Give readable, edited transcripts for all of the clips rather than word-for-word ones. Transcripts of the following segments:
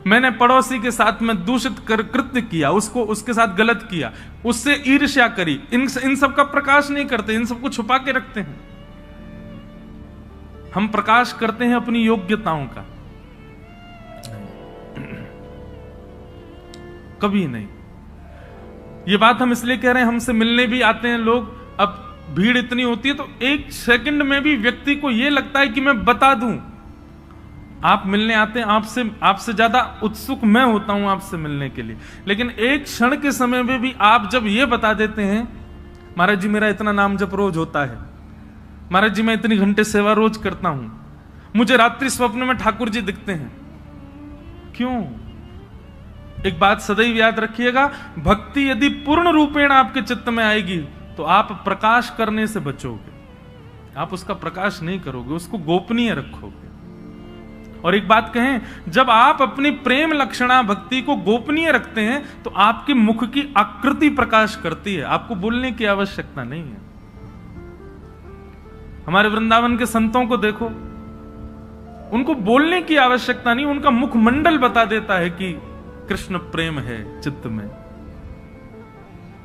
मैंने पड़ोसी के साथ में दूषित कृत्य किया, उसको उसके साथ गलत किया, उससे ईर्ष्या करी, इन सब का प्रकाश नहीं करते, इन सबको छुपा के रखते हैं। हम प्रकाश करते हैं अपनी योग्यताओं का, कभी नहीं। ये बात हम इसलिए कह रहे हैं, हमसे मिलने भी आते हैं लोग, अब भीड़ इतनी होती है तो एक सेकंड में भी व्यक्ति को यह लगता है कि मैं बता दूं। आप मिलने आते हैं, आपसे ज्यादा उत्सुक मैं होता हूं आपसे मिलने के लिए, लेकिन एक क्षण के समय में भी आप जब ये बता देते हैं, महाराज जी मेरा इतना नाम जप रोज होता है, महाराज जी मैं इतनी घंटे सेवा रोज करता हूं, मुझे रात्रि स्वप्न में ठाकुर जी दिखते हैं। क्यों? एक बात सदैव याद रखिएगा, भक्ति यदि पूर्ण रूपेण आपके चित्त में आएगी तो आप प्रकाश करने से बचोगे, आप उसका प्रकाश नहीं करोगे, उसको गोपनीय रखोगे। और एक बात कहें, जब आप अपनी प्रेम लक्षणा भक्ति को गोपनीय रखते हैं तो आपके मुख की आकृति प्रकाश करती है, आपको बोलने की आवश्यकता नहीं है। हमारे वृंदावन के संतों को देखो, उनको बोलने की आवश्यकता नहीं, उनका मुखमंडल बता देता है कि कृष्ण प्रेम है चित्त में,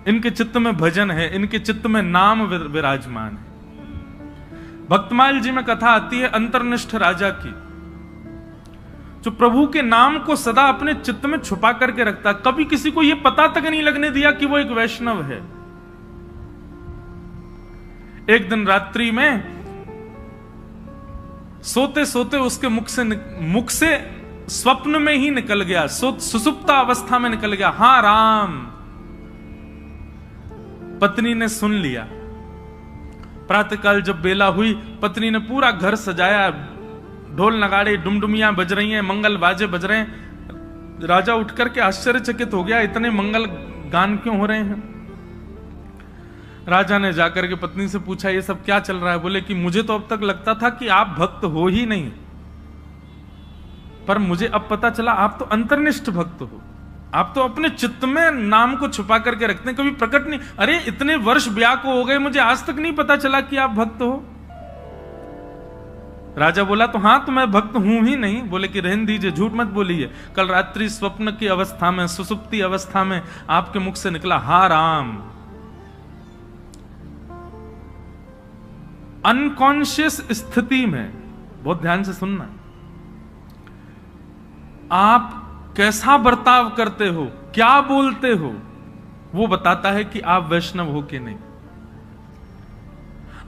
इनके चित्त में भजन है, इनके चित्त में नाम विराजमान है। भक्तमाल जी में कथा आती है अंतर्निष्ठ राजा की, जो प्रभु के नाम को सदा अपने चित्त में छुपा करके रखता, कभी किसी को यह पता तक नहीं लगने दिया कि वो एक वैष्णव है। एक दिन रात्रि में सोते सोते उसके मुख से स्वप्न में ही निकल गया, सुसुप्ता अवस्था में निकल गया, हां राम। पत्नी ने सुन लिया। प्रातःकाल जब बेला हुई, पत्नी ने पूरा घर सजाया, ढोल नगाड़े डुमडुमियां बज रही हैं, मंगल बाजे बज रहे हैं। राजा उठ करके आश्चर्यचकित हो गया, इतने मंगल गान क्यों हो रहे हैं? राजा ने जाकर के पत्नी से पूछा, ये सब क्या चल रहा है? बोले कि मुझे तो अब तक लगता था कि आप भक्त हो ही नहीं, पर मुझे अब पता चला आप तो अंतर्निष्ठ भक्त हो, आप तो अपने चित्त में नाम को छुपा करके रखते हैं, कभी प्रकट नहीं। अरे इतने वर्ष ब्याह को हो गए, मुझे आज तक नहीं पता चला कि आप भक्त हो। राजा बोला, तो हां तो मैं भक्त हूं ही नहीं। बोले कि रहने दीजिए, झूठ मत बोलिए, कल रात्रि स्वप्न की अवस्था में, सुसुप्ति अवस्था में आपके मुख से निकला हा राम। अनकॉन्शियस स्थिति में, बहुत ध्यान से सुनना, आप कैसा बर्ताव करते हो, क्या बोलते हो, वो बताता है कि आप वैष्णव हो कि नहीं।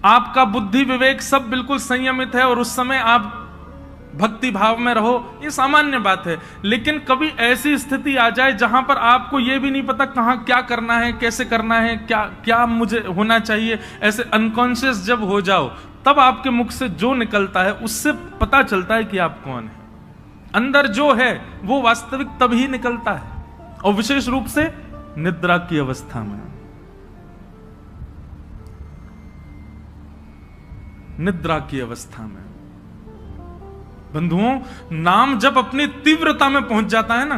आपका बुद्धि विवेक सब बिल्कुल संयमित है और उस समय आप भक्ति भाव में रहो, ये सामान्य बात है। लेकिन कभी ऐसी स्थिति आ जाए जहां पर आपको यह भी नहीं पता कहां क्या करना है, कैसे करना है, क्या क्या मुझे होना चाहिए, ऐसे अनकॉन्शियस जब हो जाओ, तब आपके मुख से जो निकलता है उससे पता चलता है कि आप कौन है। अंदर जो है वो वास्तविक तभी निकलता है, और विशेष रूप से निद्रा की अवस्था में। निद्रा की अवस्था में बंधुओं, नाम जब अपनी तीव्रता में पहुंच जाता है ना,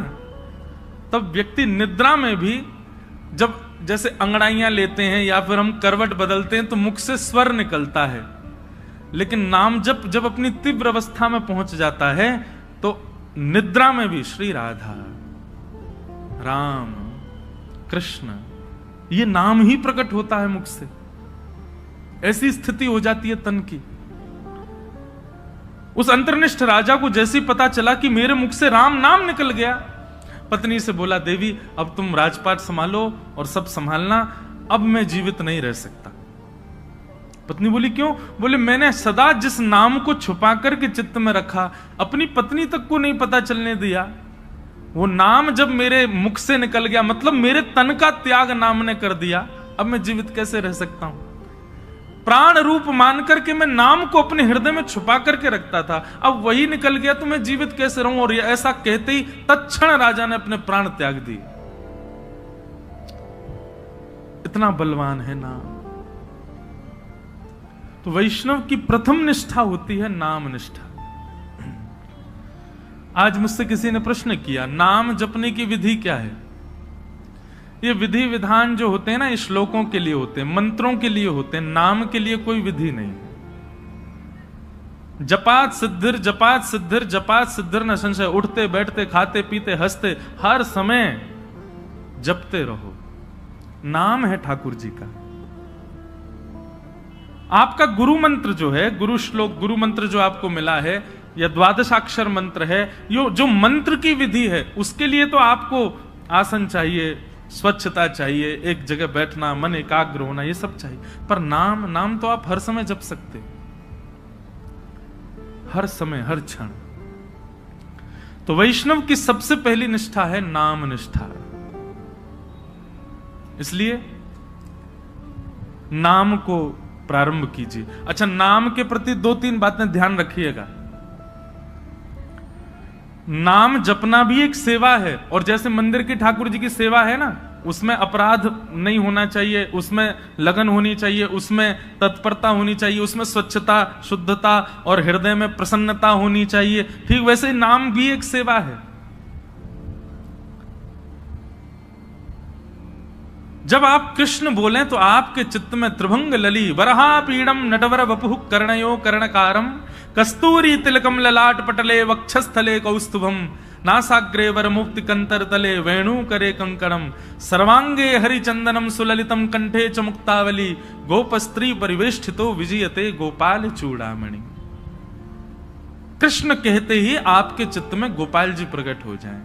तब व्यक्ति निद्रा में भी, जब जैसे अंगड़ाइयां लेते हैं या फिर हम करवट बदलते हैं तो मुख से स्वर निकलता है, लेकिन नाम जब अपनी तीव्र अवस्था में पहुंच जाता है तो निद्रा में भी श्री राधा, राम, कृष्ण, ये नाम ही प्रकट होता है मुख से। ऐसी स्थिति हो जाती है तन की। उस अंतर्निष्ठ राजा को जैसे ही पता चला कि मेरे मुख से राम नाम निकल गया, पत्नी से बोला, देवी अब तुम राजपाट संभालो और सब संभालना, अब मैं जीवित नहीं रह सकता। पत्नी बोली, क्यों? बोले, मैंने सदा जिस नाम को छुपा करके चित्त में रखा, अपनी पत्नी तक को नहीं पता चलने दिया, वो नाम जब मेरे मुख से निकल गया, मतलब मेरे तन का त्याग नाम ने कर दिया, अब मैं जीवित कैसे रह सकता हूं? प्राण रूप मान करके मैं नाम को अपने हृदय में छुपा करके रखता था, अब वही निकल गया तो मैं जीवित कैसे रहूं? और ऐसा कहते ही तत्क्षण राजा ने अपने प्राण त्याग दिए। इतना बलवान है नाम। तो वैष्णव की प्रथम निष्ठा होती है नाम निष्ठा। आज मुझसे किसी ने प्रश्न किया, नाम जपने की विधि क्या है? ये विधि विधान जो होते हैं ना, ये श्लोकों के लिए होते हैं, मंत्रों के लिए होते हैं, नाम के लिए कोई विधि नहीं है। जपात सिद्धिर जपात सिद्धिर जपात सिद्धिर न संशय। उठते बैठते खाते पीते हंसते हर समय जपते रहो। नाम है ठाकुर जी का। आपका गुरु मंत्र जो है, गुरु श्लोक, गुरु मंत्र जो आपको मिला है, या द्वादशाक्षर मंत्र है, यो जो मंत्र की विधि है, उसके लिए तो आपको आसन चाहिए, स्वच्छता चाहिए, एक जगह बैठना, मन एकाग्र होना, ये सब चाहिए। पर नाम तो आप हर समय जप सकते हो, हर समय, हर क्षण। तो वैष्णव की सबसे पहली निष्ठा है नाम निष्ठा। इसलिए नाम को प्रारंभ कीजिए। अच्छा, नाम के प्रति 2-3 बातें ध्यान रखिएगा। नाम जपना भी एक सेवा है, और जैसे मंदिर की ठाकुर जी की सेवा है ना, उसमें अपराध नहीं होना चाहिए, उसमें लगन होनी चाहिए, उसमें तत्परता होनी चाहिए, उसमें स्वच्छता, शुद्धता और हृदय में प्रसन्नता होनी चाहिए। ठीक वैसे ही नाम भी एक सेवा है। जब आप कृष्ण बोलें तो आपके चित्त में त्रिभंग लली वरहा पीड़म नटवर वपुः कर्णयो कर्णकारम कस्तूरी तिलकम ललाट पटले वक्षस्थले कौस्तुभम नासाग्रे वर मुक्ति कंतर तले वेणु करे कंकणम सर्वांगे हरिचंदनम सुललितम कंठे च मुक्तावली गोपस्त्री परिवेष्टितो विजयते गोपाल चूड़ामणि। कृष्ण कहते ही आपके चित्त में गोपाल जी प्रकट हो जाएं,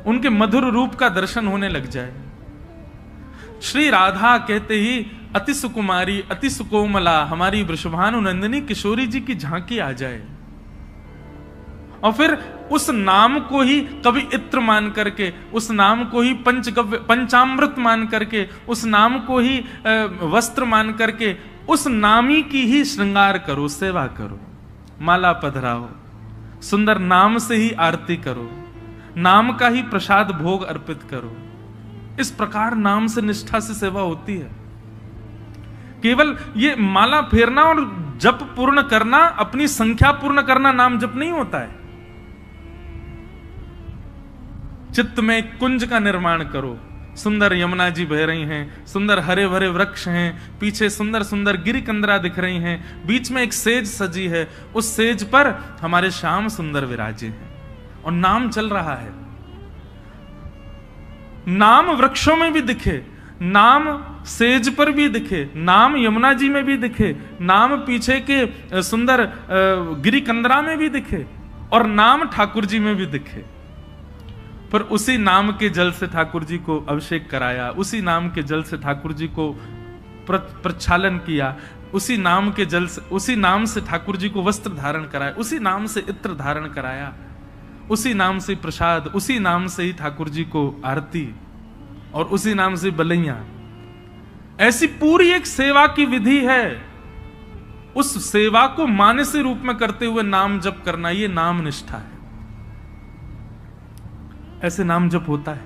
उनके मधुर रूप का दर्शन होने लग जाए। श्री राधा कहते ही अति सुकुमारी अति सुकोमला हमारी वृषभानु नंदिनी किशोरी जी की झांकी आ जाए, और फिर उस नाम को ही कभी इत्र मान करके, उस नाम को ही पंचगव्य पंचामृत मान करके, उस नाम को ही वस्त्र मान करके, उस नामी की ही श्रृंगार करो, सेवा करो, माला पधराओ, सुंदर नाम से ही आरती करो, नाम का ही प्रसाद भोग अर्पित करो। इस प्रकार नाम से निष्ठा से सेवा होती है। केवल ये माला फेरना और जप पूर्ण करना, अपनी संख्या पूर्ण करना नाम जप नहीं होता है। चित्त में कुंज का निर्माण करो, सुंदर यमुना जी बह रही हैं, सुंदर हरे भरे वृक्ष हैं, पीछे सुंदर सुंदर गिरिकंदरा दिख रही हैं, बीच में एक सेज सजी है, उस सेज पर हमारे श्याम सुंदर विराजे हैं और नाम चल रहा है। नाम वृक्षों में भी दिखे, नाम सेज पर भी दिखे, नाम यमुना जी में भी दिखे, नाम पीछे के सुंदर गिरिकंदरा में भी दिखे, और नाम ठाकुर जी में भी दिखे। पर उसी नाम के जल से ठाकुर जी को अभिषेक कराया, उसी नाम के जल से ठाकुर जी को प्रक्षालन किया, उसी नाम के जल से, उसी नाम से ठाकुर जी को वस्त्र धारण कराया, उसी नाम से इत्र धारण कराया, उसी नाम से प्रसाद, उसी नाम से ही ठाकुर जी को आरती, और उसी नाम से बलैया। ऐसी पूरी एक सेवा की विधि है। उस सेवा को मानसी रूप में करते हुए नाम जप करना, ये नाम निष्ठा है। ऐसे नाम जप होता है।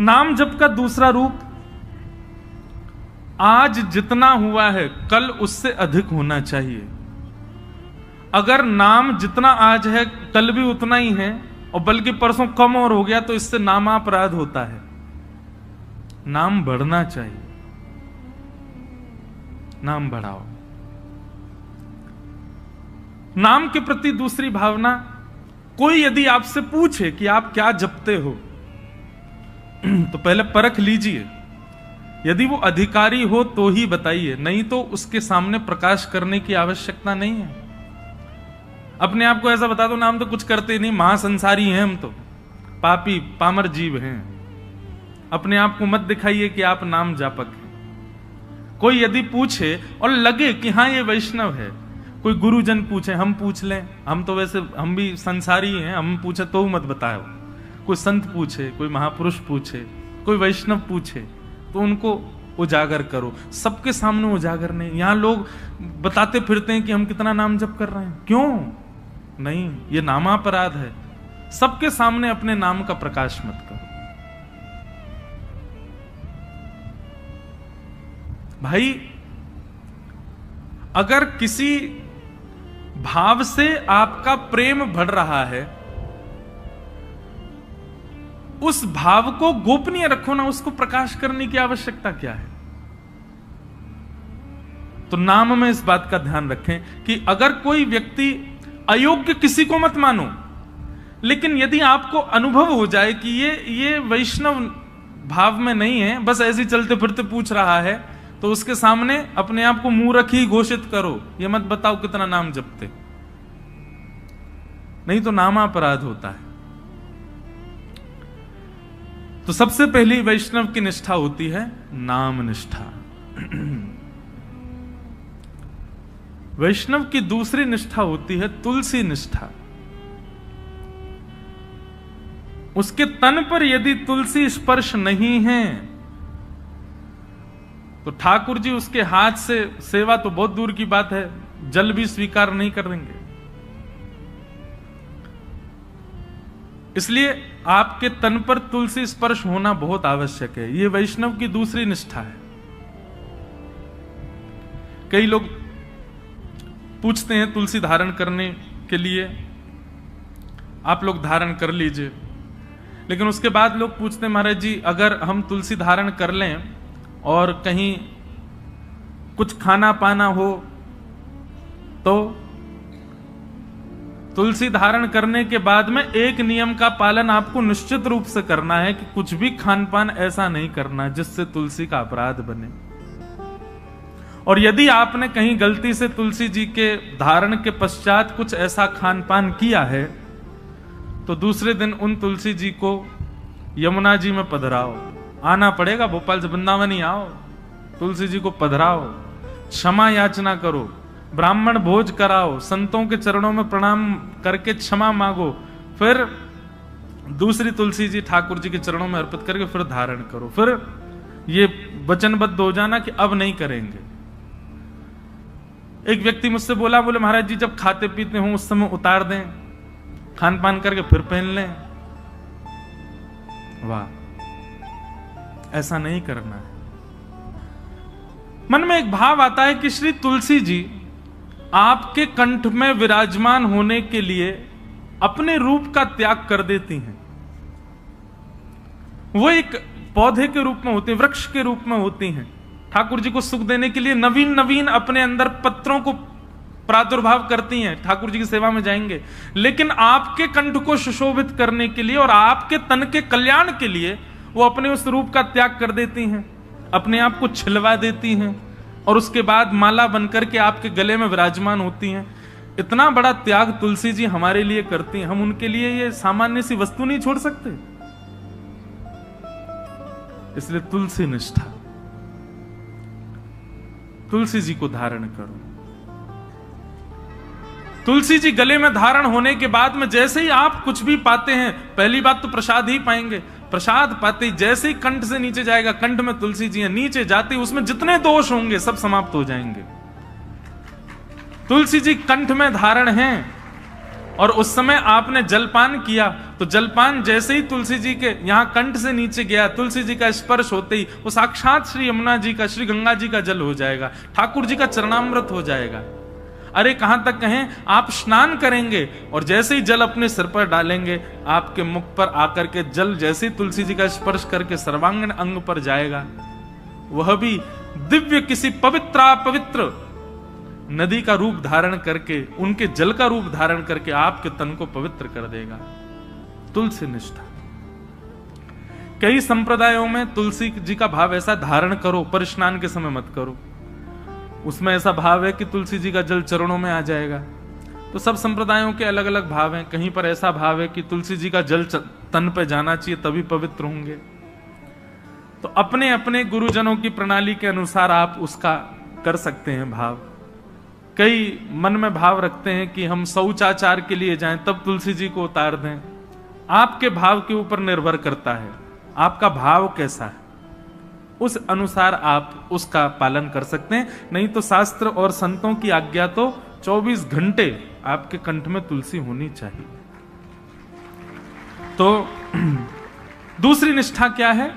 नाम जप का दूसरा रूप, आज जितना हुआ है कल उससे अधिक होना चाहिए। अगर नाम जितना आज है कल भी उतना ही है, और बल्कि परसों कम और हो गया, तो इससे नामापराध होता है। नाम बढ़ना चाहिए, नाम बढ़ाओ। नाम के प्रति दूसरी भावना, कोई यदि आपसे पूछे कि आप क्या जपते हो, तो पहले परख लीजिए। यदि वो अधिकारी हो तो ही बताइए, नहीं तो उसके सामने प्रकाश करने की आवश्यकता नहीं है। अपने आप को ऐसा बता दो, नाम तो कुछ करते नहीं, महासंसारी हैं हम, तो पापी पामर जीव हैं। अपने आप को मत दिखाइए कि आप नाम जापक हैं। कोई यदि पूछे और लगे कि हाँ ये वैष्णव है, कोई गुरुजन पूछे, हम पूछ लें, हम तो वैसे हम भी संसारी हैं, हम पूछे तो मत बताओ। कोई संत पूछे, कोई महापुरुष पूछे, कोई वैष्णव पूछे, तो उनको उजागर करो। सबके सामने उजागर नहीं। यहां लोग बताते फिरते हैं कि हम कितना नाम जप कर रहे हैं, क्यों नहीं, ये नामापराध है। सबके सामने अपने नाम का प्रकाश मत करो। भाई, अगर किसी भाव से आपका प्रेम बढ़ रहा है, उस भाव को गोपनीय रखो ना, उसको प्रकाश करने की आवश्यकता क्या है। तो नाम में इस बात का ध्यान रखें कि अगर कोई व्यक्ति अयोग्य, किसी को मत मानो, लेकिन यदि आपको अनुभव हो जाए कि ये वैष्णव भाव में नहीं है, बस ऐसे ही चलते फिरते पूछ रहा है, तो उसके सामने अपने आप को मूर्ख ही घोषित करो। ये मत बताओ कितना नाम जपते, नहीं तो नामापराध होता है। तो सबसे पहली वैष्णव की निष्ठा होती है नाम निष्ठा। वैष्णव की दूसरी निष्ठा होती है तुलसी निष्ठा। उसके तन पर यदि तुलसी स्पर्श नहीं है तो ठाकुर जी उसके हाथ से सेवा तो बहुत दूर की बात है, जल भी स्वीकार नहीं करेंगे। इसलिए आपके तन पर तुलसी स्पर्श होना बहुत आवश्यक है। यह वैष्णव की दूसरी निष्ठा है। कई लोग पूछते हैं तुलसी धारण करने के लिए, आप लोग धारण कर लीजिए, लेकिन उसके बाद लोग पूछते हैं महाराज जी अगर हम तुलसी धारण कर लें और कहीं कुछ खाना पाना हो तो? तुलसी धारण करने के बाद में एक नियम का पालन आपको निश्चित रूप से करना है कि कुछ भी खान पान ऐसा नहीं करना जिससे तुलसी का अपराध बने। और यदि आपने कहीं गलती से तुलसी जी के धारण के पश्चात कुछ ऐसा खान पान किया है तो दूसरे दिन उन तुलसी जी को यमुना जी में पधराओ। आना पड़ेगा, भोपाल से वृंदावन ही आओ, तुलसी जी को पधराओ, क्षमा याचना करो, ब्राह्मण भोज कराओ, संतों के चरणों में प्रणाम करके क्षमा मांगो, फिर दूसरी तुलसी जी ठाकुर जी के चरणों में अर्पित करके फिर धारण करो। फिर ये वचनबद्ध हो जाना कि अब नहीं करेंगे। एक व्यक्ति मुझसे बोला, बोले महाराज जी जब खाते पीते हो उस समय उतार दें, खान पान करके फिर पहन लें। वाह, ऐसा नहीं करना है। मन में एक भाव आता है कि श्री तुलसी जी आपके कंठ में विराजमान होने के लिए अपने रूप का त्याग कर देती हैं। वो एक पौधे के रूप में होती हैं, वृक्ष के रूप में होती हैं। ठाकुर जी को सुख देने के लिए नवीन नवीन अपने अंदर पत्रों को प्रादुर्भाव करती हैं, ठाकुर जी की सेवा में जाएंगे। लेकिन आपके कंठ को सुशोभित करने के लिए और आपके तन के कल्याण के लिए वो अपने उस रूप का त्याग कर देती हैं, अपने आप को छिलवा देती हैं और उसके बाद माला बनकर के आपके गले में विराजमान होती हैं। इतना बड़ा त्याग तुलसी जी हमारे लिए करती हैं, हम उनके लिए ये सामान्य सी वस्तु नहीं छोड़ सकते। इसलिए तुलसी निष्ठा, तुलसी जी को धारण करो। तुलसी जी गले में धारण होने के बाद में जैसे ही आप कुछ भी पाते हैं, पहली बात तो प्रसाद ही पाएंगे। प्रसाद पाते ही जैसे ही कंठ से नीचे जाएगा, कंठ में तुलसी जी है, नीचे जाते ही उसमें जितने दोष होंगे सब समाप्त हो जाएंगे। तुलसी जी कंठ में धारण हैं और उस समय आपने जलपान किया तो जलपान जैसे ही तुलसी जी के यहां कंठ से नीचे गया, तुलसी जी का स्पर्श होते ही वो साक्षात श्री यमुना जी का, श्री गंगा जी का जल हो जाएगा, ठाकुर जी का चरणामृत हो जाएगा। अरे कहां तक कहें, आप स्नान करेंगे और जैसे ही जल अपने सिर पर डालेंगे, आपके मुख पर आकर के जल जैसे ही तुलसी जी का स्पर्श करके सर्वांगीण अंग पर जाएगा, वह भी दिव्य किसी पवित्र नदी का रूप धारण करके, उनके जल का रूप धारण करके आपके तन को पवित्र कर देगा। तुलसी निष्ठा। कई संप्रदायों में तुलसी जी का भाव ऐसा, धारण करो पर स्नान के समय मत करो। उसमें ऐसा भाव है कि तुलसी जी का जल चरणों में आ जाएगा। तो सब संप्रदायों के अलग अलग भाव हैं। कहीं पर ऐसा भाव है कि तुलसी जी का जल तन पे जाना चाहिए तभी पवित्र होंगे। तो अपने अपने गुरुजनों की प्रणाली के अनुसार आप उसका कर सकते हैं भाव। कई मन में भाव रखते हैं कि हम शौचाचार के लिए जाएं तब तुलसी जी को उतार दें। आपके भाव के ऊपर निर्भर करता है, आपका भाव कैसा है, उस अनुसार आप उसका पालन कर सकते हैं। नहीं तो शास्त्र और संतों की आज्ञा तो 24 घंटे आपके कंठ में तुलसी होनी चाहिए। तो दूसरी निष्ठा क्या है?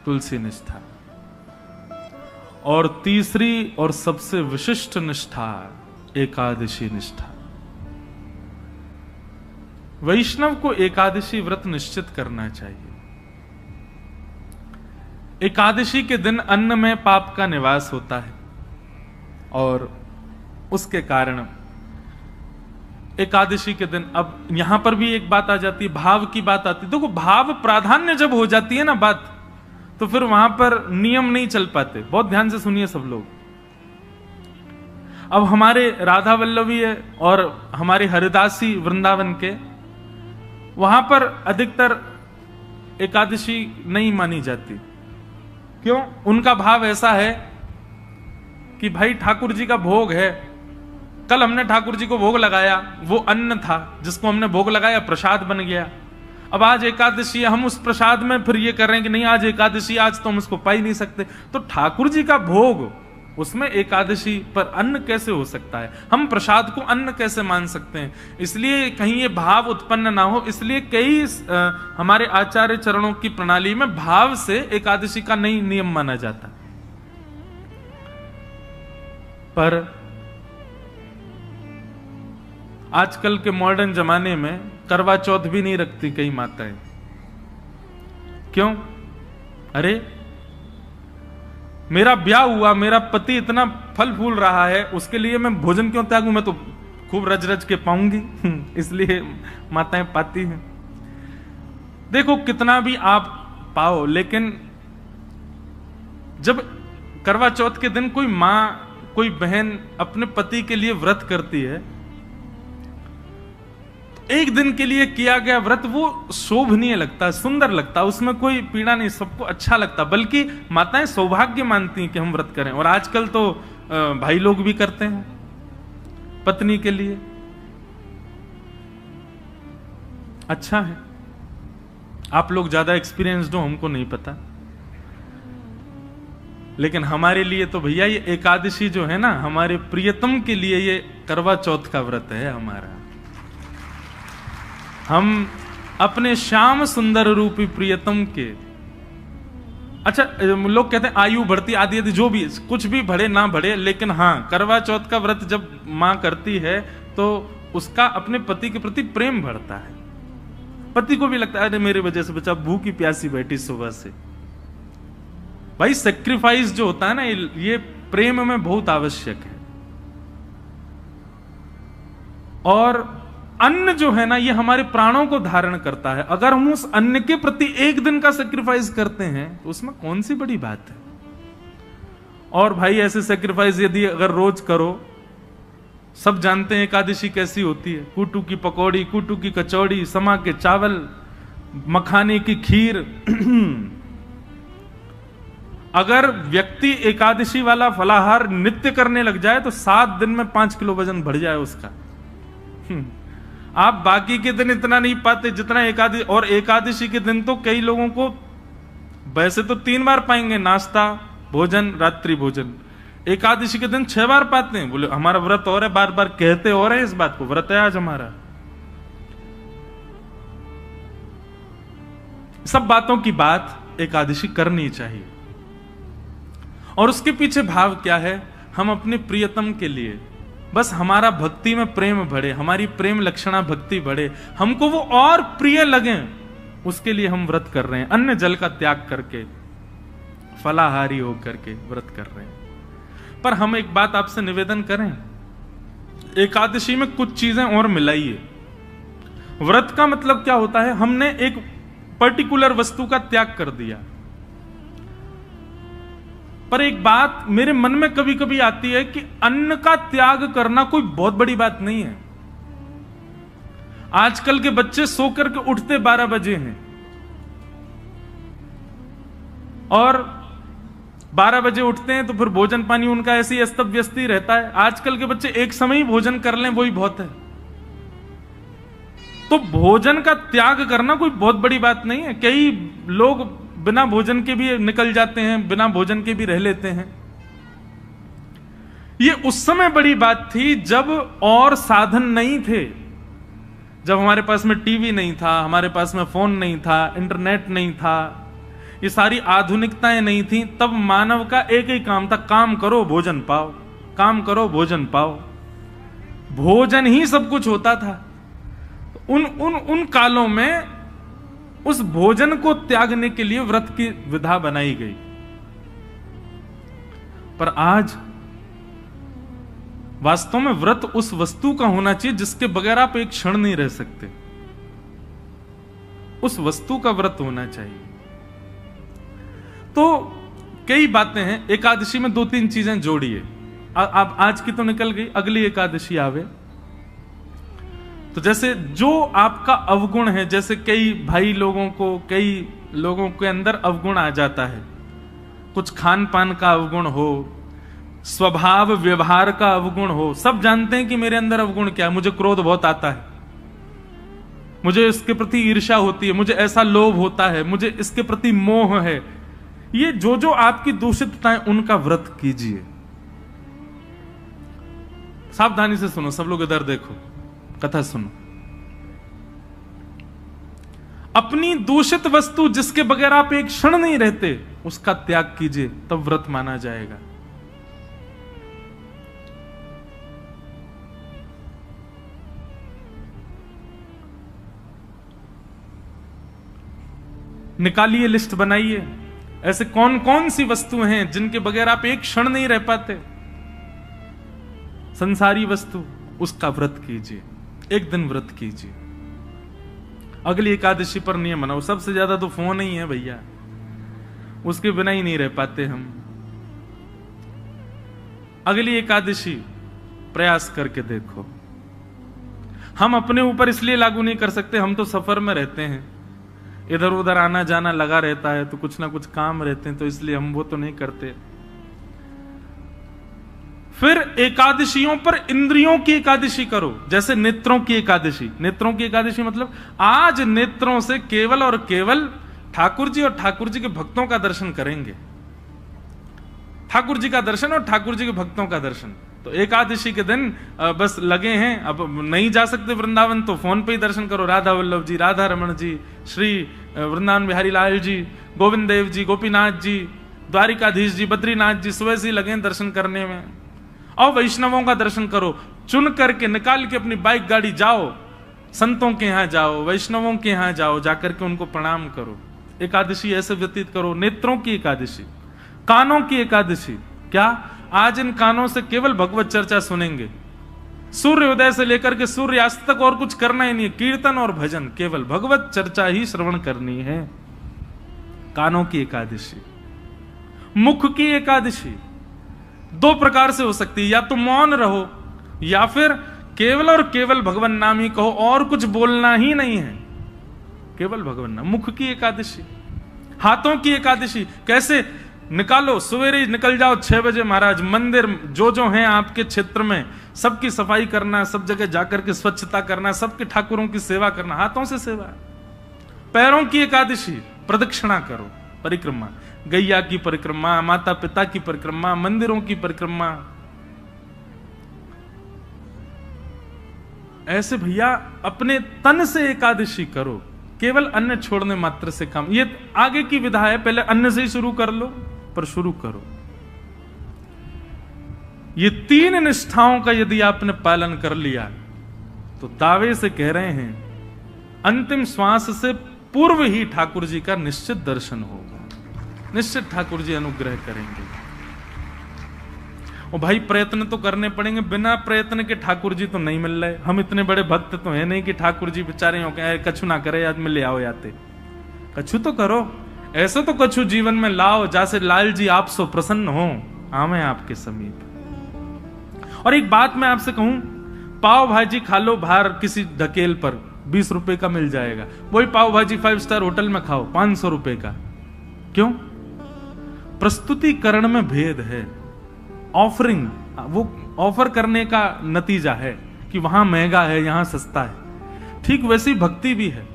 तुलसी निष्ठा। और तीसरी और सबसे विशिष्ट निष्ठा एकादशी निष्ठा। वैष्णव को एकादशी व्रत निश्चित करना चाहिए। एकादशी के दिन अन्न में पाप का निवास होता है और उसके कारण एकादशी के दिन, अब यहां पर भी एक बात आ जाती है, भाव की बात आती है। देखो, भाव प्राधान्य जब हो जाती है ना बात, तो फिर वहां पर नियम नहीं चल पाते। बहुत ध्यान से सुनिए सब लोग। अब हमारे राधा वल्लभी है और हमारे हरिदासी वृंदावन के, वहां पर अधिकतर एकादशी नहीं मानी जाती। क्यों? उनका भाव ऐसा है कि भाई ठाकुर जी का भोग है, कल हमने ठाकुर जी को भोग लगाया, वो अन्न था जिसको हमने भोग लगाया, प्रसाद बन गया। अब आज एकादशी है, हम उस प्रसाद में फिर ये कर रहे हैं कि नहीं आज एकादशी, आज तो हम उसको पा ही नहीं सकते। तो ठाकुर जी का भोग, उसमें एकादशी पर अन्न कैसे हो सकता है? हम प्रसाद को अन्न कैसे मान सकते हैं? इसलिए कहीं ये भाव उत्पन्न ना हो, इसलिए कई हमारे आचार्य चरणों की प्रणाली में भाव से एकादशी का नहीं नियम माना जाता। पर आजकल के मॉडर्न जमाने में करवा चौथ भी नहीं रखती कई माताएं। क्यों? अरे मेरा ब्याह हुआ, मेरा पति इतना फल फूल रहा है, उसके लिए मैं भोजन क्यों त्यागूं? मैं तो खूब रज रज के पाऊंगी। इसलिए माताएं पाती हैं। देखो, कितना भी आप पाओ, लेकिन जब करवा चौथ के दिन कोई मां, कोई बहन अपने पति के लिए व्रत करती है, एक दिन के लिए किया गया व्रत वो शोभनीय लगता है, सुंदर लगता है, उसमें कोई पीड़ा नहीं, सबको अच्छा लगता। बल्कि माताएं सौभाग्य मानती हैं कि हम व्रत करें। और आजकल तो भाई लोग भी करते हैं पत्नी के लिए। अच्छा है, आप लोग ज्यादा एक्सपीरियंस्ड हो, हमको नहीं पता। लेकिन हमारे लिए तो भैया ये एकादशी जो है ना, हमारे प्रियतम के लिए ये करवा चौथ का व्रत है हमारा। हम अपने श्याम सुंदर रूपी प्रियतम के, अच्छा लोग कहते हैं आयु बढ़ती आदि आदि, जो भी कुछ भी बढ़े ना बढ़े, लेकिन हाँ, करवा चौथ का व्रत जब मां करती है तो उसका अपने पति के प्रति प्रेम बढ़ता है। पति को भी लगता है अरे मेरे वजह से बच्चा भूखी प्यासी बैठी सुबह से। भाई सेक्रीफाइस जो होता है ना, ये प्रेम में बहुत आवश्यक है। और अन्न जो है ना, ये हमारे प्राणों को धारण करता है। अगर हम उस अन्न के प्रति एक दिन का सेक्रीफाइस करते हैं तो उसमें कौन सी बड़ी बात है? और भाई ऐसे सेक्रीफाइस यदि अगर रोज करो, सब जानते हैं एकादशी कैसी होती है। कूटू की पकौड़ी, कूटू की कचौड़ी, समा के चावल, मखाने की खीर। अगर व्यक्ति एकादशी वाला फलाहार नित्य करने लग जाए तो 7 दिन में 5 किलो वजन बढ़ जाए उसका। आप बाकी के दिन इतना नहीं पाते जितना एकादशी। और एकादशी के दिन तो कई लोगों को वैसे तो 3 बार पाएंगे, नाश्ता, भोजन, रात्रि भोजन। एकादशी के दिन 6 बार पाते हैं। बोले हमारा व्रत और है, बार बार कहते और है इस बात को, व्रत है आज हमारा। सब बातों की बात एकादशी करनी चाहिए। और उसके पीछे भाव क्या है? हम अपने प्रियतम के लिए, बस हमारा भक्ति में प्रेम बढ़े, हमारी प्रेम लक्षणा भक्ति बढ़े, हमको वो और प्रिय लगे, उसके लिए हम व्रत कर रहे हैं। अन्न जल का त्याग करके, फलाहारी होकर के व्रत कर रहे हैं। पर हम एक बात आपसे निवेदन करें, एकादशी में कुछ चीजें और मिलाइए। व्रत का मतलब क्या होता है? हमने एक पर्टिकुलर वस्तु का त्याग कर दिया। पर एक बात मेरे मन में कभी कभी आती है कि अन्न का त्याग करना कोई बहुत बड़ी बात नहीं है। आजकल के बच्चे सो करके उठते 12 बजे हैं और 12 बजे उठते हैं तो फिर भोजन पानी उनका ऐसे ही अस्त व्यस्त ही रहता है। आजकल के बच्चे एक समय ही भोजन कर लें वही बहुत है। तो भोजन का त्याग करना कोई बहुत बड़ी बात नहीं है। कई लोग बिना भोजन के भी निकल जाते हैं, बिना भोजन के भी रह लेते हैं। ये उस समय बड़ी बात थी जब और साधन नहीं थे, जब हमारे पास में टीवी नहीं था, हमारे पास में फोन नहीं था, इंटरनेट नहीं था, ये सारी आधुनिकताएं नहीं थी। तब मानव का एक ही काम था, काम करो भोजन पाओ, काम करो भोजन पाओ। भोजन ही सब कुछ होता था। उन कालों में उस भोजन को त्यागने के लिए व्रत की विधा बनाई गई। पर आज वास्तव में व्रत उस वस्तु का होना चाहिए जिसके बगैर आप एक क्षण नहीं रह सकते, उस वस्तु का व्रत होना चाहिए। तो कई बातें हैं, एकादशी में 2-3 चीजें जोड़िए। आप आज की तो निकल गई, अगली एकादशी आवे तो जैसे जो आपका अवगुण है, जैसे कई भाई लोगों को, कई लोगों के अंदर अवगुण आ जाता है, कुछ खान पान का अवगुण हो, स्वभाव व्यवहार का अवगुण हो। सब जानते हैं कि मेरे अंदर अवगुण क्या है, मुझे क्रोध बहुत आता है, मुझे इसके प्रति ईर्ष्या होती है, मुझे ऐसा लोभ होता है, मुझे इसके प्रति मोह है। ये जो जो आपकी दूषितताएं, उनका व्रत कीजिए। सावधानी से सुनो, सब लोग इधर देखो, कथा सुनो। अपनी दूषित वस्तु जिसके बगैर आप एक क्षण नहीं रहते, उसका त्याग कीजिए, तब व्रत माना जाएगा। निकालिए, लिस्ट बनाइए, ऐसे कौन कौन सी वस्तुएं हैं जिनके बगैर आप एक क्षण नहीं रह पाते। संसारी वस्तु, उसका व्रत कीजिए, एक दिन व्रत कीजिए। अगली एकादशी पर नियम बनाओ। सबसे ज्यादा तो फोन ही है भैया, उसके बिना ही नहीं रह पाते हम। अगली एकादशी प्रयास करके देखो। हम अपने ऊपर इसलिए लागू नहीं कर सकते, हम तो सफर में रहते हैं, इधर उधर आना जाना लगा रहता है, तो कुछ ना कुछ काम रहते हैं, तो इसलिए हम वो तो नहीं करते। फिर एकादशियों पर इंद्रियों की एकादशी करो, जैसे नेत्रों की एकादशी। नेत्रों की एकादशी मतलब आज नेत्रों से केवल और केवल ठाकुर जी और ठाकुर जी के भक्तों का दर्शन करेंगे। ठाकुर जी का दर्शन और ठाकुर जी के भक्तों का दर्शन। तो एकादशी के दिन बस लगे हैं, अब नहीं जा सकते वृंदावन तो फोन पे ही दर्शन करो। राधा वल्लभ जी, राधा रमन जी, श्री वृंदावन बिहारी लाल जी, गोविंद देव जी, गोपीनाथ जी, द्वारिकाधीश जी, बद्रीनाथ जी, सुबह से लगे दर्शन करने में। और वैष्णवों का दर्शन करो, चुन करके निकाल के अपनी बाइक गाड़ी जाओ, संतों के यहां जाओ, वैष्णवों के यहां जाओ, जाकर के उनको प्रणाम करो। एकादशी ऐसे व्यतीत करो। नेत्रों की एकादशी, कानों की एकादशी। क्या आज इन कानों से केवल भगवत चर्चा सुनेंगे, सूर्योदय से लेकर के सूर्यास्त तक और कुछ करना ही नहीं है। कीर्तन और भजन, केवल भगवत चर्चा ही श्रवण करनी है। कानों की एकादशी। मुख की एकादशी 2 प्रकार से हो सकती है, या तो मौन रहो, या फिर केवल और केवल भगवान नाम ही कहो, और कुछ बोलना ही नहीं है, केवल भगवान नाम। मुख की एकादशी। हाथों की एकादशी कैसे? निकालो, सवेरे निकल जाओ 6 बजे महाराज, मंदिर जो जो हैं आपके क्षेत्र में सबकी सफाई करना, सब जगह जाकर के स्वच्छता करना, सबके ठाकुरों की सेवा करना, हाथों से सेवा। पैरों की एकादशी, प्रदक्षिणा करो, परिक्रमा, गैया की परिक्रमा, माता पिता की परिक्रमा, मंदिरों की परिक्रमा। ऐसे भैया अपने तन से एकादशी करो, केवल अन्न छोड़ने मात्र से काम। ये आगे की विधा है, पहले अन्न से ही शुरू कर लो, पर शुरू करो। ये 3 निष्ठाओं का यदि आपने पालन कर लिया तो दावे से कह रहे हैं अंतिम श्वास से पूर्व ही ठाकुर जी का निश्चित दर्शन होगा, निश्चित ठाकुर जी अनुग्रह करेंगे। और भाई प्रयत्न तो करने पड़ेंगे, बिना प्रयत्न के ठाकुर जी तो नहीं मिल रहे। हम इतने बड़े भक्त तो है नहीं कि ठाकुर जी बेचारे हो गए कछु ना करे, आज में ले आओ याते। कछु तो करो, ऐसा तो कछु जीवन में लाओ जैसे लाल जी आप सो प्रसन्न हो, आवे आपके समीप। और एक बात मैं आपसे कहूं, पाव भाजी खा लो बाहर किसी ढकेल पर, 20 रुपए का मिल जाएगा। वही पाव भाजी 5 स्टार होटल में खाओ 500 रुपए का। क्यों? प्रस्तुतिकरण में भेद है। ऑफरिंग, वो ऑफर करने का नतीजा है कि वहां महंगा है, यहां सस्ता है। ठीक वैसी भक्ति भी है।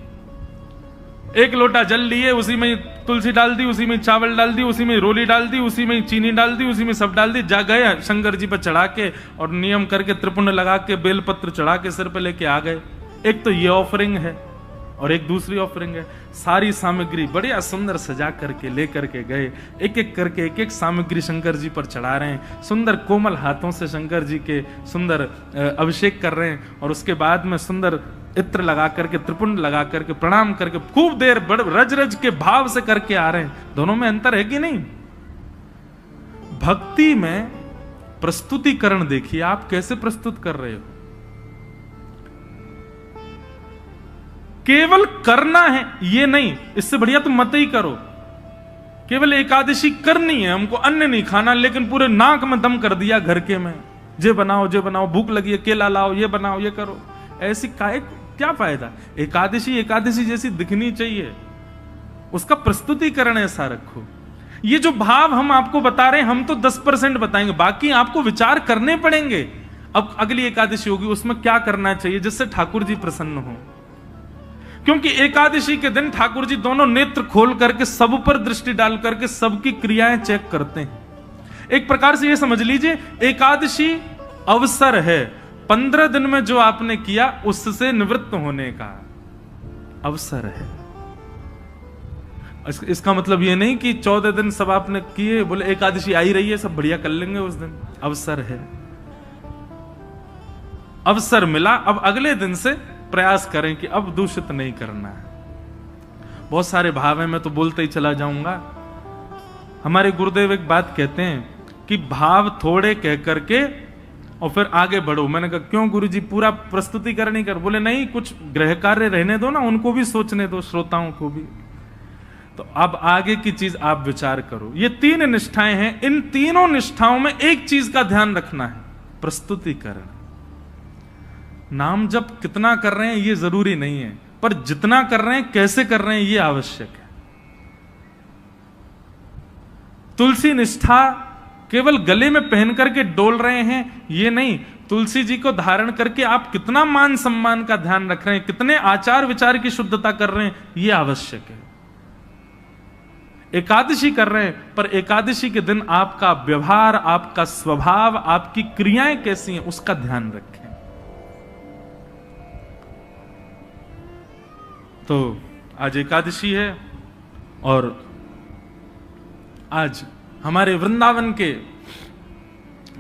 एक लोटा जल लिए, उसी में तुलसी डाल दी, उसी में चावल डाल दी, उसी में रोली डाल दी, उसी में चीनी डाल दी, उसी में सब डाल दी, जा गए शंकर जी पर चढ़ा के और नियम करके त्रिपुंड लगा के बेलपत्र चढ़ा के सिर पे लेके आ गए। एक तो ये ऑफरिंग है और एक दूसरी ऑफरिंग है, सारी सामग्री बढ़िया सुंदर सजा करके लेकर के गए, एक एक करके एक एक सामग्री शंकर जी पर चढ़ा रहे हैं, सुंदर कोमल हाथों से शंकर जी के सुंदर अभिषेक कर रहे हैं, और उसके बाद में सुंदर इत्र लगा करके त्रिपुंड लगा करके प्रणाम करके खूब देर बड़ रज रज के भाव से करके आ रहे हैं। दोनों में अंतर है कि नहीं? भक्ति में प्रस्तुतिकरण देखिए, आप कैसे प्रस्तुत कर रहे हो। केवल करना है ये नहीं, इससे बढ़िया तुम मत ही करो। केवल एकादशी करनी है, हमको अन्न नहीं खाना, लेकिन पूरे नाक में दम कर दिया घर के में, जे बनाओ, भूख लगी है केला लाओ, ये बनाओ, ये करो। ऐसी क्या फायदा। एकादशी एकादशी जैसी दिखनी चाहिए, उसका प्रस्तुतिकरण ऐसा रखो। ये जो भाव हम आपको बता रहे हैं, हम तो 10% बताएंगे, बाकी आपको विचार करने पड़ेंगे। अब अगली एकादशी होगी, उसमें क्या करना चाहिए जिससे ठाकुर जी प्रसन्न हो। क्योंकि एकादशी के दिन ठाकुर जी दोनों नेत्र खोल करके सब पर दृष्टि डाल करके सबकी क्रियाएं चेक करते हैं। एक प्रकार से ये समझ लीजिए, एकादशी अवसर है, 15 दिन में जो आपने किया उससे निवृत्त होने का अवसर है। इसका मतलब ये नहीं कि 14 दिन सब आपने किए, बोले एकादशी आई रही है सब बढ़िया कर लेंगे उस दिन। अवसर है, अवसर मिला, अब अगले दिन से प्रयास करें कि अब दूषित नहीं करना है। बहुत सारे भाव हैं, मैं तो बोलते ही चला जाऊंगा। हमारे गुरुदेव एक बात कहते हैं कि भाव थोड़े कह करके और फिर आगे बढ़ो। मैंने कहा क्यों गुरुजी, पूरा प्रस्तुतिकरण ही कर। बोले नहीं, कुछ गृह कार्य रहने दो ना, उनको भी सोचने दो, श्रोताओं को भी। तो अब आगे की चीज आप विचार करो। ये 3 निष्ठाएं हैं, इन तीनों निष्ठाओं में एक चीज का ध्यान रखना है, प्रस्तुतिकरण। नाम जप कितना कर रहे हैं ये जरूरी नहीं है, पर जितना कर रहे हैं कैसे कर रहे हैं ये आवश्यक है। तुलसी निष्ठा केवल गले में पहन करके डोल रहे हैं ये नहीं, तुलसी जी को धारण करके आप कितना मान सम्मान का ध्यान रख रहे हैं, कितने आचार विचार की शुद्धता कर रहे हैं ये आवश्यक है। एकादशी कर रहे हैं, पर एकादशी के दिन आपका व्यवहार, आपका स्वभाव, आपकी क्रियाएं कैसी हैं उसका ध्यान रखें। तो आज एकादशी है और आज हमारे वृंदावन के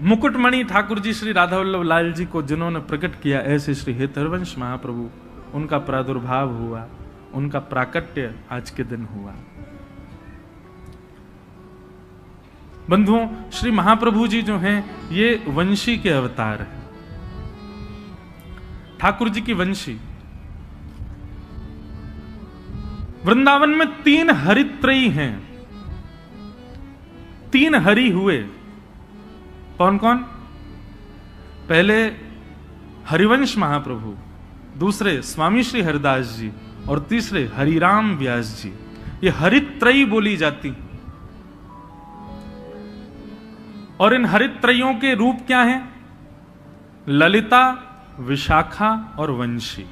मुकुटमणि ठाकुर जी श्री राधा वल्लभ लाल जी को जिन्होंने प्रकट किया, ऐसे श्री हेतरवंश महाप्रभु, उनका प्रादुर्भाव हुआ, उनका प्राकट्य आज के दिन हुआ। बंधुओं, श्री महाप्रभु जी जो हैं ये वंशी के अवतार हैं, ठाकुर जी की वंशी। वृंदावन में 3 हरित्रयी हैं, 3 हरि हुए। कौन कौन? पहले हरिवंश महाप्रभु, दूसरे स्वामी श्री हरिदास जी और तीसरे हरिराम व्यास जी। ये हरित्रयी बोली जाती। और इन हरित्रयों के रूप क्या हैं? ललिता, विशाखा और वंशी।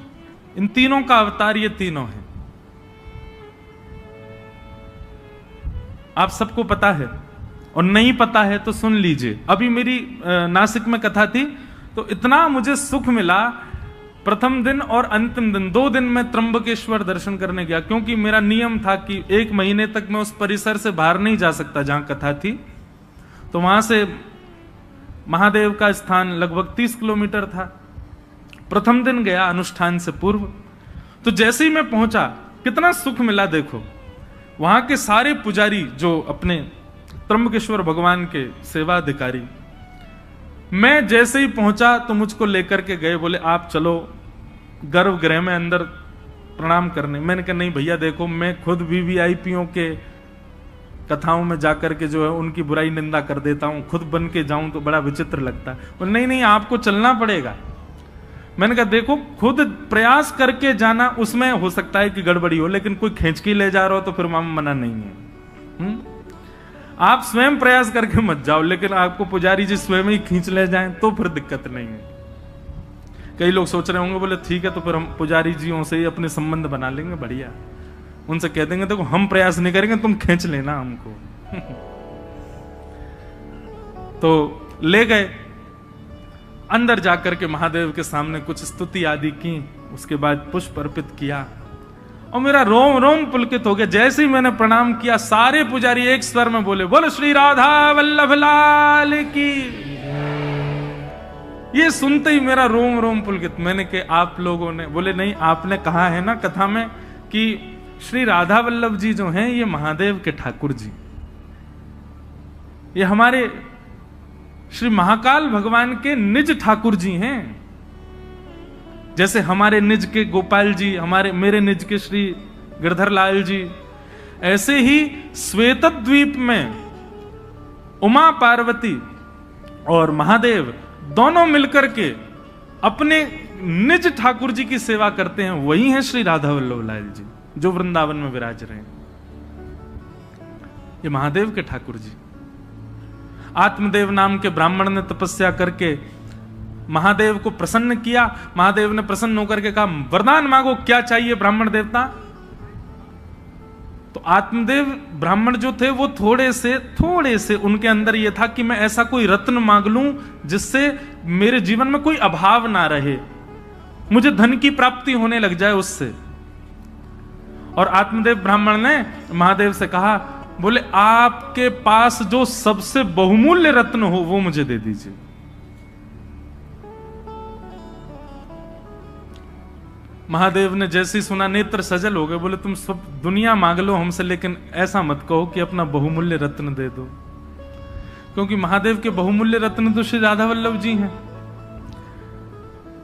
इन तीनों का अवतार ये तीनों हैं। आप सबको पता है, और नहीं पता है तो सुन लीजिए। अभी मेरी नासिक में कथा थी तो इतना मुझे सुख मिला। प्रथम दिन और अंतिम दिन 2 दिन में त्र्यंबकेश्वर दर्शन करने गया, क्योंकि मेरा नियम था कि 1 महीने तक मैं उस परिसर से बाहर नहीं जा सकता जहां कथा थी। तो वहां से महादेव का स्थान लगभग 30 किलोमीटर था। प्रथम दिन गया अनुष्ठान से पूर्व, तो जैसे ही मैं पहुंचा कितना सुख मिला। देखो वहां के सारे पुजारी जो अपने त्र्यंबकेश्वर भगवान के सेवाधिकारी, मैं जैसे ही पहुंचा तो मुझको लेकर के गए, बोले आप चलो गर्भगृह में अंदर प्रणाम करने। मैंने कहा नहीं भैया, देखो मैं खुद वीवीआईपीओ के कथाओं में जाकर के जो है उनकी बुराई निंदा कर देता हूं, खुद बन के जाऊं तो बड़ा विचित्र लगता है। बोले नहीं नहीं, आपको चलना पड़ेगा। मैंने कहा देखो खुद प्रयास करके जाना, उसमें हो सकता है कि गड़बड़ी हो, लेकिन कोई खींच के ले जा रहा हो तो फिर मना नहीं है। आप स्वयं प्रयास करके मत जाओ, लेकिन आपको पुजारी जी स्वयं ही खींच ले जाएं तो फिर दिक्कत नहीं है। कई लोग सोच रहे होंगे, बोले ठीक है तो फिर हम पुजारी जियों से ही अपने संबंध बना लेंगे, बढ़िया, उनसे कह देंगे देखो हम प्रयास नहीं करेंगे, तुम खींच लेना हमको। तो ले गए अंदर जाकर के महादेव के सामने कुछ स्तुति आदि की, उसके बाद पुष्प अर्पित किया और मेरा रोम रोम पुलकित हो गया। जैसे ही मैंने प्रणाम किया सारे पुजारी एक स्वर में बोले बोलो श्री राधा वल्लभ लाल की। ये सुनते ही मेरा रोम रोम पुलकित। मैंने कहा आप लोगों ने? बोले नहीं, आपने कहा है ना कथा में कि श्री राधा वल्लभ जी जो हैं ये महादेव के ठाकुर जी, ये हमारे श्री महाकाल भगवान के निज ठाकुर जी हैं। जैसे हमारे निज के गोपाल जी, मेरे निज के श्री गिरधर लाल जी, ऐसे ही श्वेतद्वीप में उमा पार्वती और महादेव दोनों मिलकर के अपने निज ठाकुर जी की सेवा करते हैं। वही है श्री राधा वल्लभ लाल जी जो वृंदावन में विराज रहे हैं। ये महादेव के ठाकुर जी। आत्मदेव नाम के ब्राह्मण ने तपस्या करके महादेव को प्रसन्न किया। महादेव ने प्रसन्न होकर के कहा, वरदान मांगो, क्या चाहिए ब्राह्मण देवता। तो आत्मदेव ब्राह्मण जो थे वो थोड़े से उनके अंदर ये था कि मैं ऐसा कोई रत्न मांग लूं जिससे मेरे जीवन में कोई अभाव ना रहे, मुझे धन की प्राप्ति होने लग जाए उससे। और आत्मदेव ब्राह्मण ने महादेव से कहा, बोले आपके पास जो सबसे बहुमूल्य रत्न हो वो मुझे दे दीजिए। महादेव ने जैसे ही सुना नेत्र सजल हो गए। बोले तुम सब दुनिया मांग लो हमसे, लेकिन ऐसा मत कहो कि अपना बहुमूल्य रत्न दे दो, क्योंकि महादेव के बहुमूल्य रत्न तो श्री राधा वल्लभ जी हैं।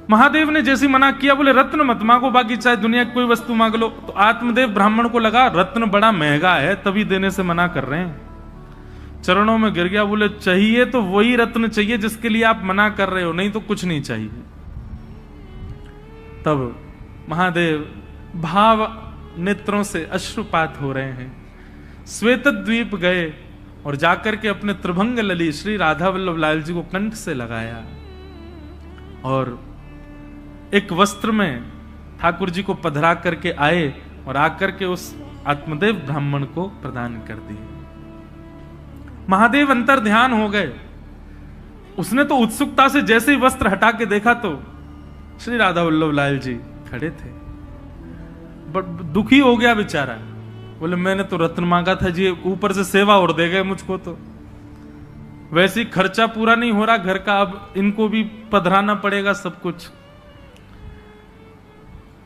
महादेव ने जैसे मना किया, बोले रत्न मत मांगो, बाकी चाहे दुनिया की कोई वस्तु मांग लो। तो आत्मदेव ब्राह्मण को लगा रत्न बड़ा महंगा है, तभी देने से मना कर रहे हैं। चरणों में गिर गया। बोले चाहिए तो वही रत्न चाहिए जिसके लिए आप मना कर रहे हो, नहीं तो कुछ नहीं चाहिए। तब महादेव भाव नेत्रों से अश्रुपात हो रहे हैं, श्वेतद्वीप गए और जाकर के अपने त्रिभंग लली श्री राधा वल्लभ लाल जी को कंठ से लगाया और एक वस्त्र में ठाकुर जी को पधरा करके आए और आकर के उस आत्मदेव ब्राह्मण को प्रदान कर दिए। महादेव अंतर ध्यान हो गए। उसने तो उत्सुकता से जैसे ही वस्त्र हटा के देखा तो श्री राधा वल्लभ लाल जी खड़े थे। दुखी हो गया बेचारा। बोले मैंने तो रत्न मांगा था जी, ऊपर से सेवा और दे गए मुझको, तो वैसे ही खर्चा पूरा नहीं हो रहा घर का, अब इनको भी पधराना पड़ेगा सब कुछ।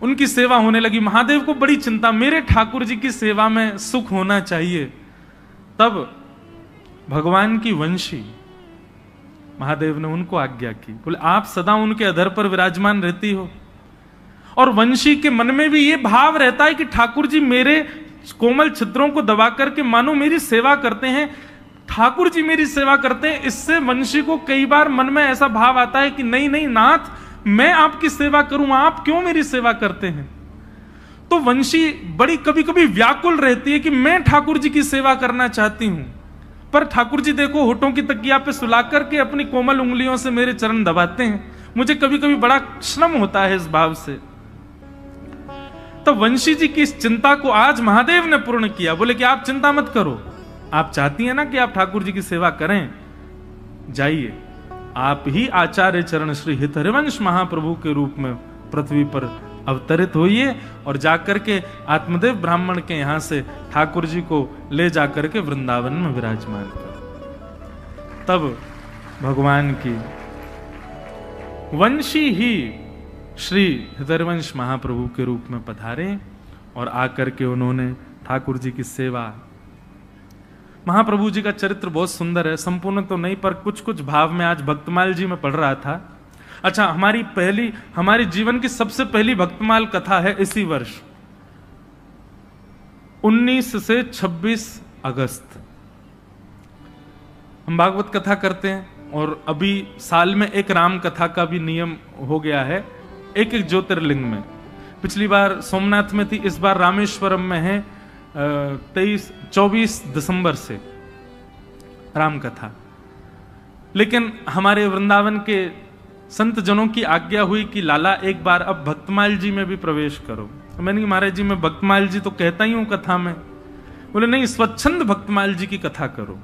उनकी सेवा होने लगी। महादेव को बड़ी चिंता, मेरे ठाकुर जी की सेवा में सुख होना चाहिए। तब भगवान की वंशी महादेव ने उनको आज्ञा की, बोले आप सदा उनके अधर पर विराजमान रहती हो। और वंशी के मन में भी ये भाव रहता है कि ठाकुर जी मेरे कोमल छिद्रों को दबा करके मानो मेरी सेवा करते हैं, ठाकुर जी मेरी सेवा करते हैं। इससे वंशी को कई बार मन में ऐसा भाव आता है कि नहीं नहीं नाथ, मैं आपकी सेवा करूं, आप क्यों मेरी सेवा करते हैं। तो वंशी बड़ी कभी कभी व्याकुल रहती है कि मैं ठाकुर जी की सेवा करना चाहती हूं, पर ठाकुर जी देखो होठों की तकिया पे सुला करके अपनी कोमल उंगलियों से मेरे चरण दबाते हैं। मुझे कभी कभी बड़ा श्रम होता है इस भाव से। तो वंशी जी की इस चिंता को आज महादेव ने पूर्ण किया। बोले कि आप चिंता मत करो, आप चाहती हैं ना कि आप ठाकुर जी की सेवा करें, जाइए आप ही आचार्य चरण श्री हित हरिवंश महाप्रभु के रूप में पृथ्वी पर अवतरित होइए और जाकर के आत्मदेव ब्राह्मण के यहां से ठाकुर जी को ले जाकर के वृंदावन में विराजमान कर। तब भगवान की वंशी ही श्री हरिवंश महाप्रभु के रूप में पधारे और आकर के उन्होंने ठाकुर जी की सेवा। महाप्रभु जी का चरित्र बहुत सुंदर है, संपूर्ण तो नहीं पर कुछ कुछ भाव में आज भक्तमाल जी में पढ़ रहा था। अच्छा, हमारी जीवन की सबसे पहली भक्तमाल कथा है इसी वर्ष 19 से 26 अगस्त हम भागवत कथा करते हैं। और अभी साल में एक राम कथा का भी नियम हो गया है, एक एक ज्योतिर्लिंग में। पिछली बार सोमनाथ में थी, इस बार रामेश्वरम में है 24 दिसंबर से राम कथा। लेकिन हमारे वृंदावन के संत जनों की आज्ञा हुई कि लाला एक बार अब भक्तमाल जी में भी प्रवेश करो। मैंने कहा महाराज जी मैं भक्तमाल जी तो कहता ही हूं कथा में। बोले नहीं, स्वच्छंद भक्तमाल जी की कथा करो।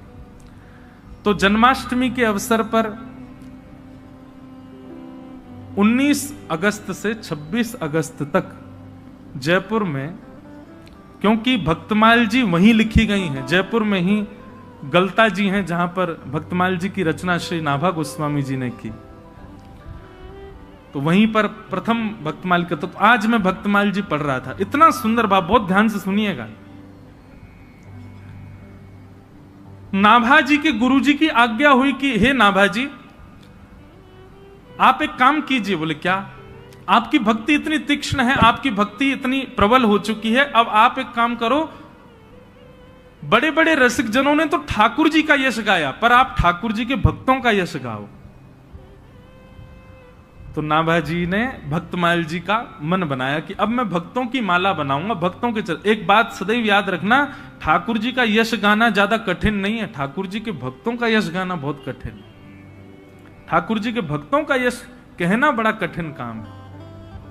तो जन्माष्टमी के अवसर पर 19 अगस्त से 26 अगस्त तक जयपुर में, क्योंकि भक्तमाल जी वहीं लिखी गई हैं, जयपुर में ही गलता जी हैं जहां पर भक्तमाल जी की रचना श्री नाभा गोस्वामी जी ने की, तो वहीं पर प्रथम भक्तमाल का। तो आज मैं भक्तमाल जी पढ़ रहा था, इतना सुंदर भाव, बहुत ध्यान से सुनिएगा। नाभाजी के गुरुजी की आज्ञा हुई कि हे नाभाजी, आप एक काम कीजिए। बोले क्या? आपकी भक्ति इतनी तीक्ष्ण है, आपकी भक्ति इतनी प्रबल हो चुकी है, अब आप एक काम करो, बड़े बड़े रसिक जनों ने तो ठाकुर जी का यश गाया, पर आप ठाकुर जी के भक्तों का यश गाओ। तो नाभाजी ने भक्तमाल जी का मन बनाया कि अब मैं भक्तों की माला बनाऊंगा, भक्तों के एक बात सदैव याद रखना, ठाकुर जी का यश गाना ज्यादा कठिन नहीं है, ठाकुर जी के भक्तों का यश गाना बहुत कठिन है। ठाकुर जी के भक्तों का यश कहना बड़ा कठिन काम है,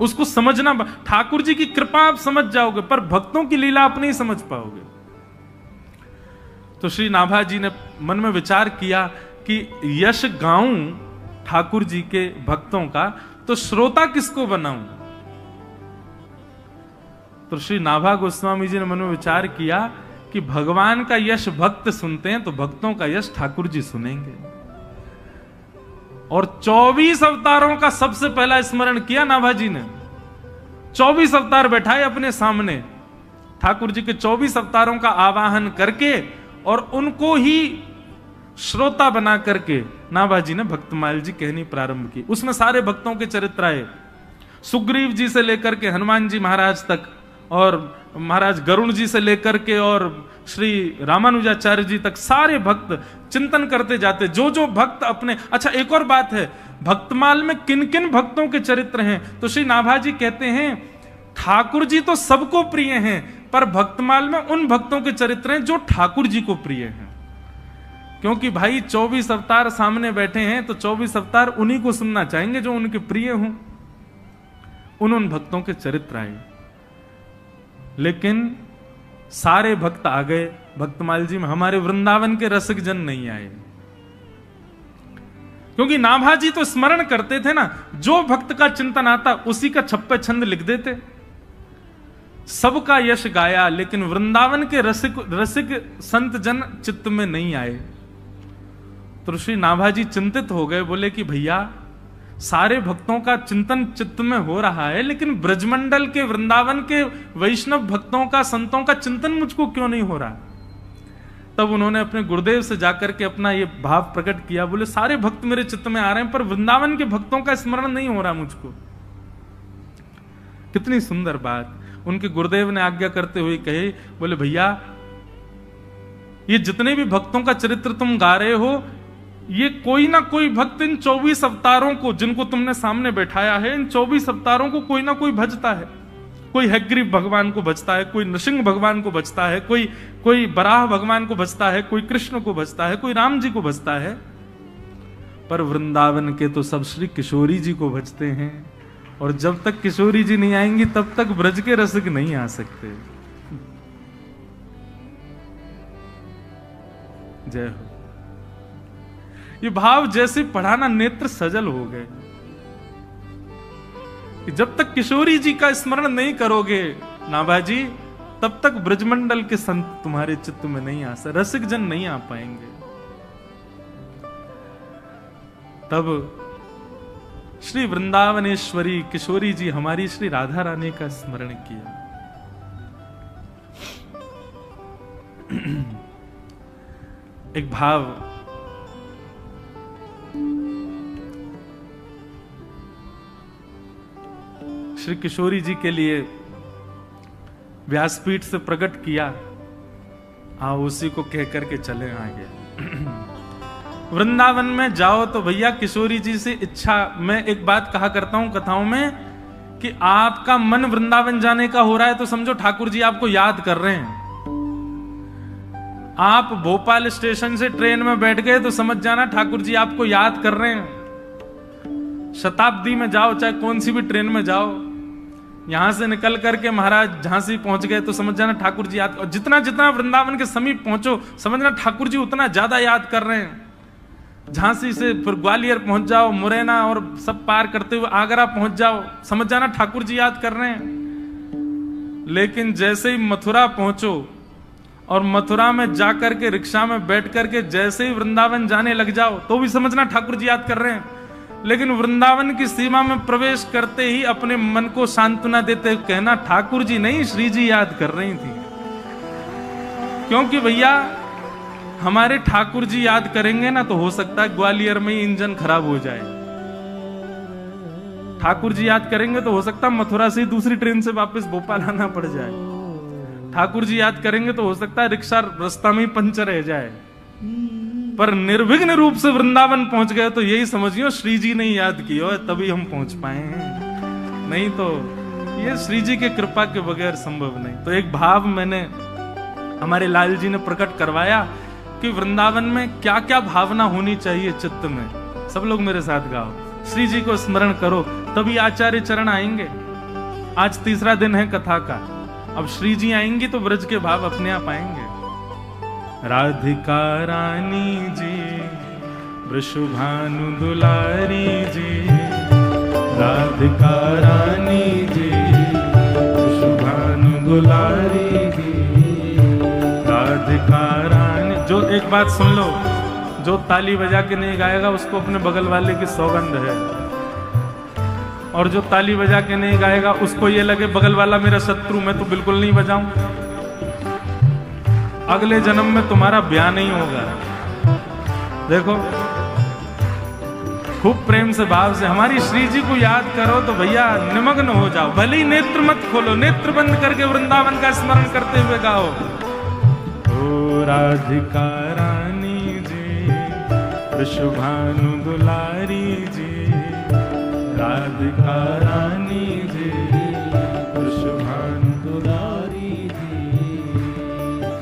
उसको समझना। ठाकुर जी की कृपा आप समझ जाओगे, पर भक्तों की लीला आप नहीं समझ पाओगे। तो श्री नाभाजी ने मन में विचार किया कि यश गाऊं ठाकुर जी के भक्तों का, तो श्रोता किसको बनाऊं? तो श्री नाभा गोस्वामी जी ने मन में विचार किया कि भगवान का यश भक्त सुनते हैं, तो भक्तों का यश ठाकुर जी सुनेंगे। और 24 अवतारों का सबसे पहला स्मरण किया नाभाजी ने। 24 अवतार बैठाए अपने सामने, ठाकुर जी के 24 अवतारों का आवाहन करके और उनको ही श्रोता बना करके नाभाजी ने भक्तमाल जी कहनी प्रारंभ की। उसमें सारे भक्तों के चरित्र आए, सुग्रीव जी से लेकर के हनुमान जी महाराज तक, और महाराज गरुण जी से लेकर के और श्री रामानुजाचार्य जी तक, सारे भक्त चिंतन करते जाते, जो जो भक्त अपने। अच्छा, एक और बात है, भक्तमाल में किन किन भक्तों के चरित्र हैं? तो श्री नाभाजी कहते हैं ठाकुर जी तो सबको प्रिय हैं, पर भक्तमाल में उन भक्तों के चरित्र हैं जो ठाकुर जी को प्रिय हैं। क्योंकि भाई 24 अवतार सामने बैठे हैं, तो 24 अवतार उन्हीं को सुनना चाहेंगे जो उनके प्रिय हों। उन भक्तों के चरित्र आए, लेकिन सारे भक्त आ गए भक्तमाल जी में, हमारे वृंदावन के रसिक जन नहीं आए। क्योंकि नाभाजी तो स्मरण करते थे ना, जो भक्त का चिंतन आता उसी का छप्पे छंद लिख देते, सबका यश गाया, लेकिन वृंदावन के रसिक संत जन चित्त में नहीं आए। तो श्री नाभाजी चिंतित हो गए, बोले कि भैया सारे भक्तों का चिंतन चित्त में हो रहा है, लेकिन ब्रजमंडल के वृंदावन के वैष्णव भक्तों का, संतों का चिंतन मुझको क्यों नहीं हो रहा? तब उन्होंने अपने गुरुदेव से जाकर के अपना ये भाव प्रकट किया, बोले सारे भक्त मेरे चित्त में आ रहे हैं, पर वृंदावन के भक्तों का स्मरण नहीं हो रहा मुझको। कितनी सुंदर बात। उनके गुरुदेव ने आज्ञा करते हुए कहे, बोले भैया ये जितने भी भक्तों का चरित्र तुम गा रहे हो, ये कोई ना कोई भक्त इन 24 अवतारों को, जिनको तुमने सामने बैठाया है, इन 24 अवतारों को कोई ना कोई भजता है। कोई हयग्रीव भगवान को भजता है, कोई नृसिंह भगवान को भजता है, कोई बराह भगवान को भजता है, कोई कृष्ण को भजता है, कोई राम जी को भजता है, पर वृंदावन के तो सब श्री किशोरी जी को भजते हैं। और जब तक किशोरी जी नहीं आएंगी तब तक ब्रज के रसिक नहीं आ सकते। जय हो। ये भाव जैसे पढ़ाना, नेत्र सजल हो गए कि जब तक किशोरी जी का स्मरण नहीं करोगे नाभाजी, तब तक ब्रजमंडल के संत तुम्हारे चित्त में नहीं आ सकते, रसिक जन नहीं आ पाएंगे। तब श्री वृंदावनेश्वरी किशोरी जी हमारी श्री राधा रानी का स्मरण किया। एक भाव श्री किशोरी जी के लिए व्यासपीठ से प्रकट किया, आओ उसी को कह करके चले आगे। वृंदावन में जाओ तो भैया किशोरी जी से इच्छा, मैं एक बात कहा करता हूं कथाओं में कि आपका मन वृंदावन जाने का हो रहा है तो समझो ठाकुर जी आपको याद कर रहे हैं। आप भोपाल स्टेशन से ट्रेन में बैठ गए तो समझ जाना ठाकुर जी आपको याद कर रहे हैं। शताब्दी में जाओ, चाहे कौन सी भी ट्रेन में जाओ, यहां से निकल करके महाराज झांसी पहुंच गए तो समझ जाना ठाकुर जी याद, और जितना जितना वृंदावन के समीप पहुंचो समझना ठाकुर जी उतना ज्यादा याद कर रहे हैं। झांसी से फिर ग्वालियर पहुंच जाओ, मुरैना और सब पार करते हुए आगरा पहुंच जाओ, समझ जाना ठाकुर जी याद कर रहे हैं। लेकिन जैसे ही मथुरा पहुंचो और मथुरा में जाकर के रिक्शा में बैठ करके जैसे ही वृंदावन जाने लग जाओ तो भी समझना ठाकुर जी याद कर रहे हैं। लेकिन वृंदावन की सीमा में प्रवेश करते ही अपने मन को सांत्वना देते कहना ठाकुर जी नहीं, श्री जी याद कर रही थी। क्योंकि भैया हमारे ठाकुर जी याद करेंगे ना तो हो सकता है ग्वालियर में ही इंजन खराब हो जाए। ठाकुर जी याद करेंगे तो हो सकता है मथुरा से दूसरी ट्रेन से वापस भोपाल आना पड़ जाए। ठाकुर जी याद करेंगे तो हो सकता है रिक्शा रास्ता में ही पंचर रह जाए। पर निर्विघ्न रूप से वृंदावन पहुंच गए तो यही समझियो श्री जी ने याद किया तभी हम पहुंच पाए हैं, नहीं तो ये श्री जी के कृपा के बगैर संभव नहीं। तो एक भाव मैंने हमारे लाल जी ने प्रकट करवाया कि वृंदावन में क्या क्या भावना होनी चाहिए चित्त में। सब लोग मेरे साथ गाओ, श्री जी को स्मरण करो तभी आचार्य चरण आएंगे। आज तीसरा दिन है कथा का, अब श्री जी आएंगी तो ब्रज के भाव अपने आप आएंगे। राधिका रानी जी, वृषभानु दुलारी जी, राधिका रानी जी, वृषभानु दुलारी जी, राधिका रानी। जो एक बात सुन लो, जो ताली बजा के नहीं गाएगा उसको अपने बगल वाले की सौगंध है, और जो ताली बजा के नहीं गाएगा उसको ये लगे बगल वाला मेरा शत्रु, मैं तो बिल्कुल नहीं बजाऊं, अगले जन्म में तुम्हारा ब्याह नहीं होगा। देखो खूब प्रेम से भाव से हमारी श्री जी को याद करो तो भैया निमग्न हो जाओ। भले ही नेत्र मत खोलो, नेत्र बंद करके वृंदावन का स्मरण करते हुए गाओ। ओ राधिका रानी जी, वृषभानु दुलारी जी, राधिका रानी जी, वृषभानु दुलारी जी।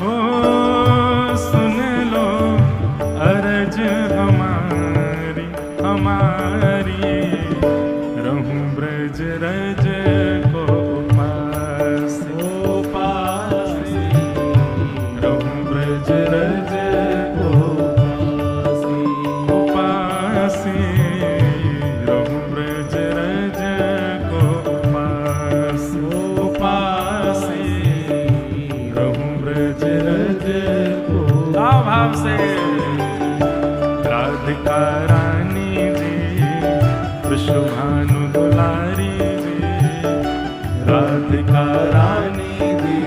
ओ सुन लो अरज हमारी हमारी, रहूं ब्रज रज को पास पास, रहूं ब्रज रज को पास, रहूं ब्रज रज को पास पास, रहूं ब्रज रज को। भाव से राधिका रानी जी, वृषभानु दुलारी जी, राधिका रानी जी,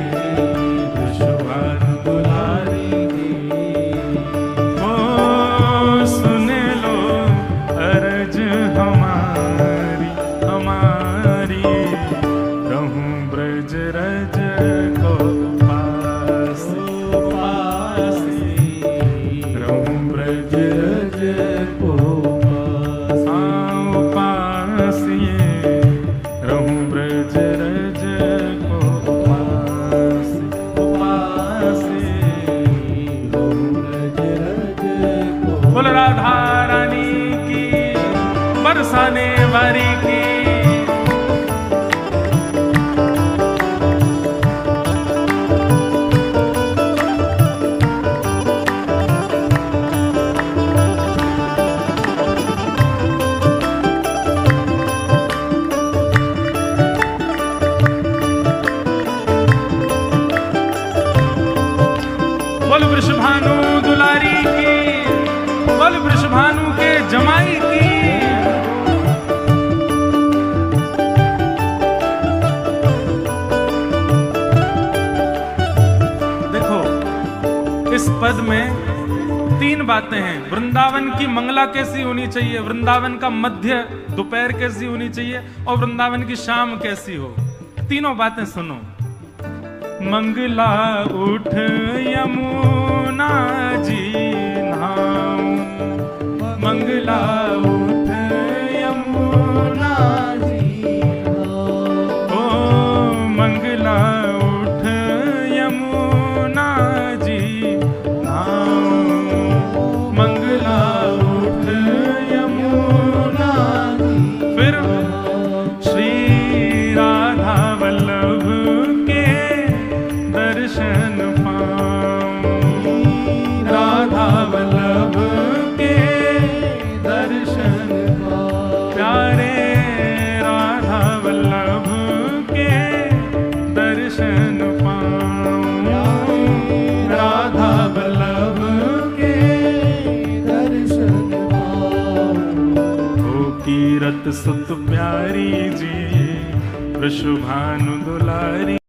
वृषभानु दुलारी जी। ओ सुन लो अरज हमारी हमारी, रहूं ब्रज रज को पास पास, रहूं ब्रज रज को पास, रहूं ब्रज रज को पास पास, रहूं ब्रज रज को। बोल राधा रानी की, बरसाने वारी की। बोल वृषभानु दुलारी की, बोल वृषभानु के जमाई की। देखो इस पद में तीन बातें हैं। वृंदावन की मंगला कैसी होनी चाहिए, वृंदावन का मध्य दोपहर कैसी होनी चाहिए, और वृंदावन की शाम कैसी हो। तीनों बातें सुनो। मंगला उठ यमुना जी नाम, मंगला उठ यमुना जी, ओ मंगला उठ यमुना जी नाम, मंगला उठ यमुना जी। फिर श्री राधा वल्लभ के दर्शन पाऊं, राधा वल्लभ के दर्शन पाऊं, प्यारे राधा वल्लभ के दर्शन पाऊं, राधा वल्लभ के दर्शन पाऊं। ओ कीरत सुत प्यारी जी, वृषभानु दुलारी।